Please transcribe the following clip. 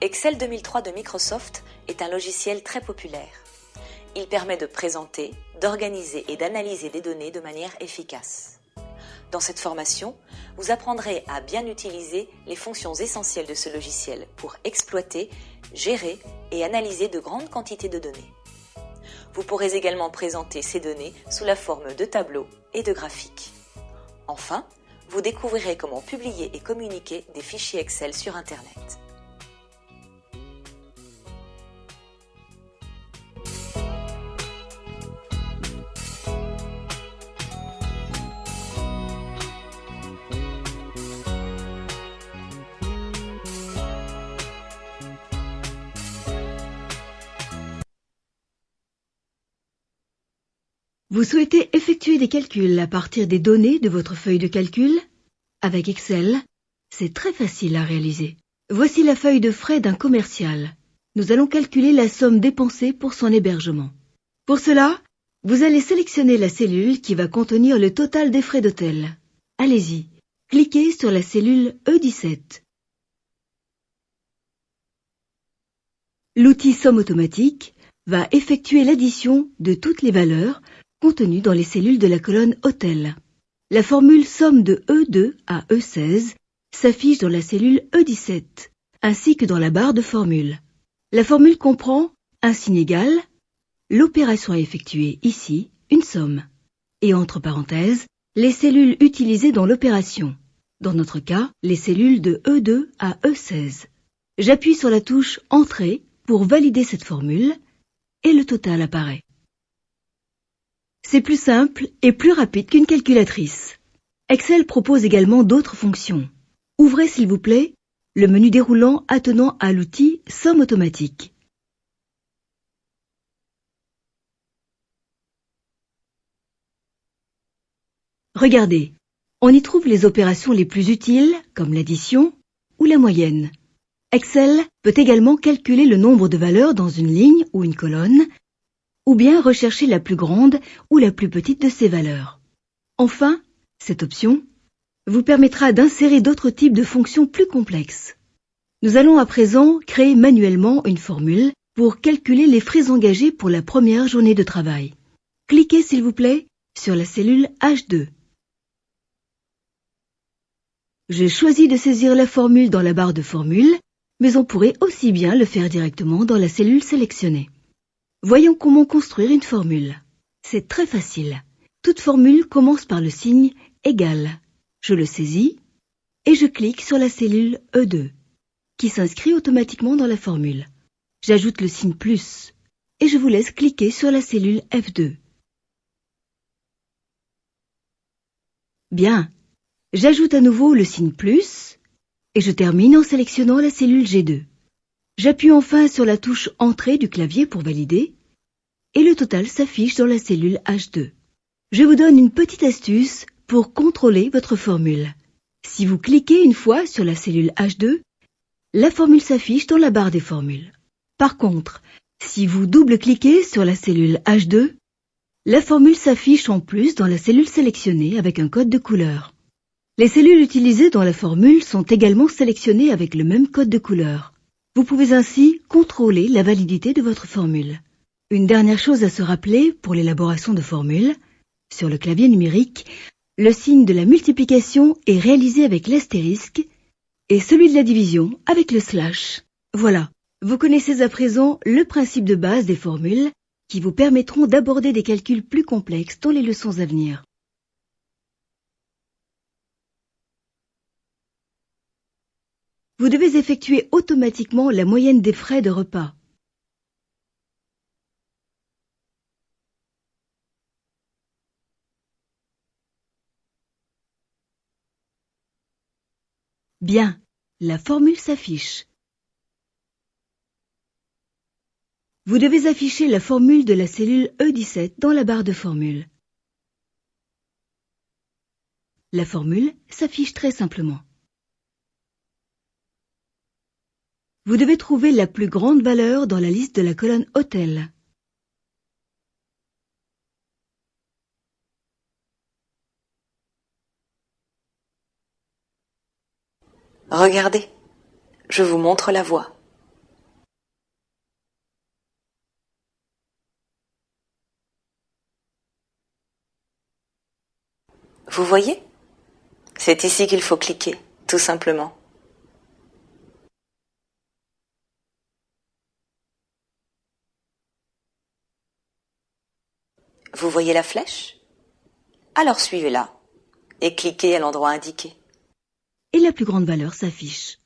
Excel 2003 de Microsoft est un logiciel très populaire. Il permet de présenter, d'organiser et d'analyser des données de manière efficace. Dans cette formation, vous apprendrez à bien utiliser les fonctions essentielles de ce logiciel pour exploiter, gérer et analyser de grandes quantités de données. Vous pourrez également présenter ces données sous la forme de tableaux et de graphiques. Enfin, vous découvrirez comment publier et communiquer des fichiers Excel sur Internet. Vous souhaitez effectuer des calculs à partir des données de votre feuille de calcul? Avec Excel, c'est très facile à réaliser. Voici la feuille de frais d'un commercial. Nous allons calculer la somme dépensée pour son hébergement. Pour cela, vous allez sélectionner la cellule qui va contenir le total des frais d'hôtel. Allez-y, cliquez sur la cellule E17. L'outil Somme automatique va effectuer l'addition de toutes les valeurs contenues dans les cellules de la colonne Hôtel. La formule somme de E2 à E16 s'affiche dans la cellule E17, ainsi que dans la barre de formule. La formule comprend un signe égal, l'opération à effectuer ici, une somme, et entre parenthèses, les cellules utilisées dans l'opération, dans notre cas, les cellules de E2 à E16. J'appuie sur la touche Entrée pour valider cette formule, et le total apparaît. C'est plus simple et plus rapide qu'une calculatrice. Excel propose également d'autres fonctions. Ouvrez s'il vous plaît le menu déroulant attenant à l'outil Somme automatique. Regardez, on y trouve les opérations les plus utiles comme l'addition ou la moyenne. Excel peut également calculer le nombre de valeurs dans une ligne ou une colonne, ou bien rechercher la plus grande ou la plus petite de ces valeurs. Enfin, cette option vous permettra d'insérer d'autres types de fonctions plus complexes. Nous allons à présent créer manuellement une formule pour calculer les frais engagés pour la première journée de travail. Cliquez s'il vous plaît sur la cellule H2. J'ai choisi de saisir la formule dans la barre de formule, mais on pourrait aussi bien le faire directement dans la cellule sélectionnée. Voyons comment construire une formule. C'est très facile. Toute formule commence par le signe égal. Je le saisis et je clique sur la cellule E2, qui s'inscrit automatiquement dans la formule. J'ajoute le signe plus et je vous laisse cliquer sur la cellule F2. Bien, j'ajoute à nouveau le signe plus et je termine en sélectionnant la cellule G2. J'appuie enfin sur la touche Entrée du clavier pour valider et le total s'affiche dans la cellule H2. Je vous donne une petite astuce pour contrôler votre formule. Si vous cliquez une fois sur la cellule H2, la formule s'affiche dans la barre des formules. Par contre, si vous double-cliquez sur la cellule H2, la formule s'affiche en plus dans la cellule sélectionnée avec un code de couleur. Les cellules utilisées dans la formule sont également sélectionnées avec le même code de couleur. Vous pouvez ainsi contrôler la validité de votre formule. Une dernière chose à se rappeler pour l'élaboration de formules, sur le clavier numérique, le signe de la multiplication est réalisé avec l'astérisque et celui de la division avec le slash. Voilà, vous connaissez à présent le principe de base des formules qui vous permettront d'aborder des calculs plus complexes dans les leçons à venir. Vous devez effectuer automatiquement la moyenne des frais de repas. Bien, la formule s'affiche. Vous devez afficher la formule de la cellule E17 dans la barre de formule. La formule s'affiche très simplement. Vous devez trouver la plus grande valeur dans la liste de la colonne Hôtel. Regardez, je vous montre la voie. Vous voyez? C'est ici qu'il faut cliquer, tout simplement. Vous voyez la flèche? Alors suivez-la et cliquez à l'endroit indiqué. Et la plus grande valeur s'affiche.